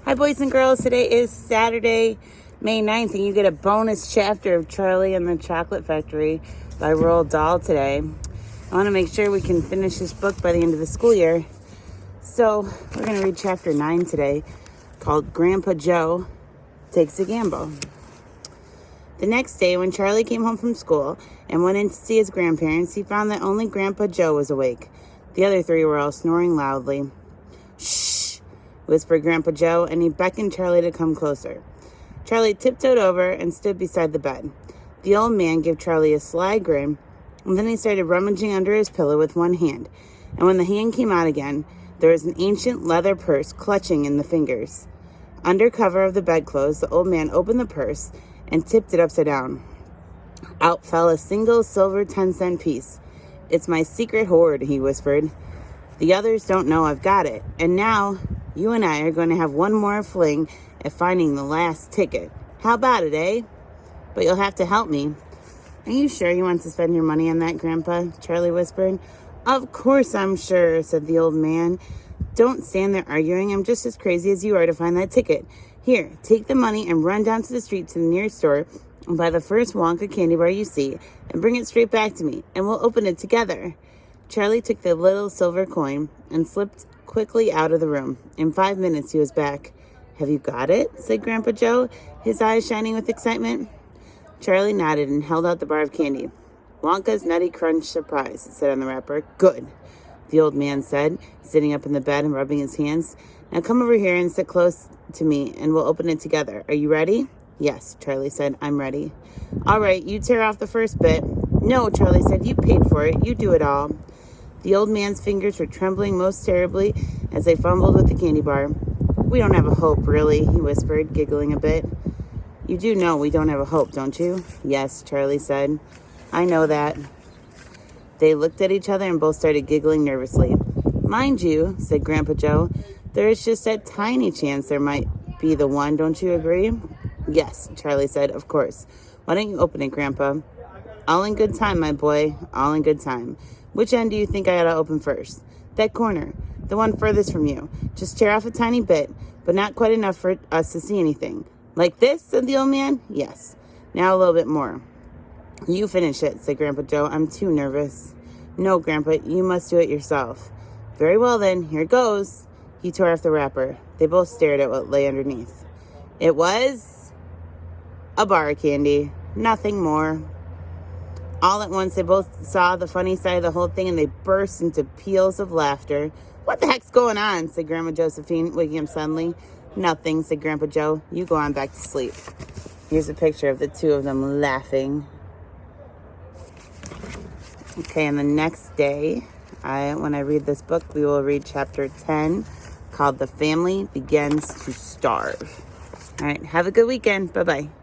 Hi, boys and girls. Today is Saturday, May 9th, and you get a bonus chapter of Charlie and the Chocolate Factory by Roald Dahl today. I want to make sure we can finish this book by the end of the school year. So we're going to read chapter 9 today, called Grandpa Joe Takes a Gamble. The next day, when Charlie came home from school and went in to see his grandparents, he found that only Grandpa Joe was awake. The other three were all snoring loudly. "Shh," whispered Grandpa Joe, and he beckoned Charlie to come closer. Charlie tiptoed over and stood beside the bed. The old man gave Charlie a sly grin, and then he started rummaging under his pillow with one hand. And when the hand came out again, there was an ancient leather purse clutching in the fingers. Under cover of the bedclothes, the old man opened the purse and tipped it upside down. Out fell a single silver 10-cent piece. "It's my secret hoard," he whispered. "The others don't know I've got it. And now, you and I are going to have one more fling at finding the last ticket. How about it, eh? But you'll have to help me." "Are you sure you want to spend your money on that, Grandpa?" Charlie whispered. "Of course I'm sure," said the old man. "Don't stand there arguing. I'm just as crazy as you are to find that ticket. Here, take the money and run down to the street to the nearest store and buy the first Wonka candy bar you see and bring it straight back to me, and we'll open it together." Charlie took the little silver coin and slipped quickly out of the room. In 5 minutes, he was back. "Have you got it?" said Grandpa Joe, his eyes shining with excitement. Charlie nodded and held out the bar of candy. "Wonka's Nutty Crunch Surprise," it said on the wrapper. "Good," the old man said, sitting up in the bed and rubbing his hands. "Now come over here and sit close to me, and we'll open it together. Are you ready?" "Yes," Charlie said. "I'm ready." "All right, you tear off the first bit." "No," Charlie said. "You paid for it. You do it all." The old man's fingers were trembling most terribly as they fumbled with the candy bar. "We don't have a hope, really," he whispered, giggling a bit. "You do know we don't have a hope, don't you?" "Yes," Charlie said. "I know that." They looked at each other and both started giggling nervously. "Mind you," said Grandpa Joe, "there is just a tiny chance there might be the one, don't you agree?" "Yes," Charlie said, "of course. Why don't you open it, Grandpa?" "All in good time, my boy, all in good time. Which end do you think I ought to open first?" "That corner, the one furthest from you. Just tear off a tiny bit, but not quite enough for us to see anything." "Like this?" said the old man. "Yes. Now a little bit more." "You finish it," said Grandpa Joe. "I'm too nervous." "No, Grandpa, you must do it yourself." "Very well, then. Here goes." He tore off the wrapper. They both stared at what lay underneath. It was a bar of candy. Nothing more. All at once, they both saw the funny side of the whole thing, and they burst into peals of laughter. "What the heck's going on?" said Grandma Josephine, waking up suddenly. "Nothing," said Grandpa Joe. "You go on back to sleep." Here's a picture of the two of them laughing. Okay, and the next day, when I read this book, we will read chapter 10, called The Family Begins to Starve. All right, have a good weekend. Bye-bye.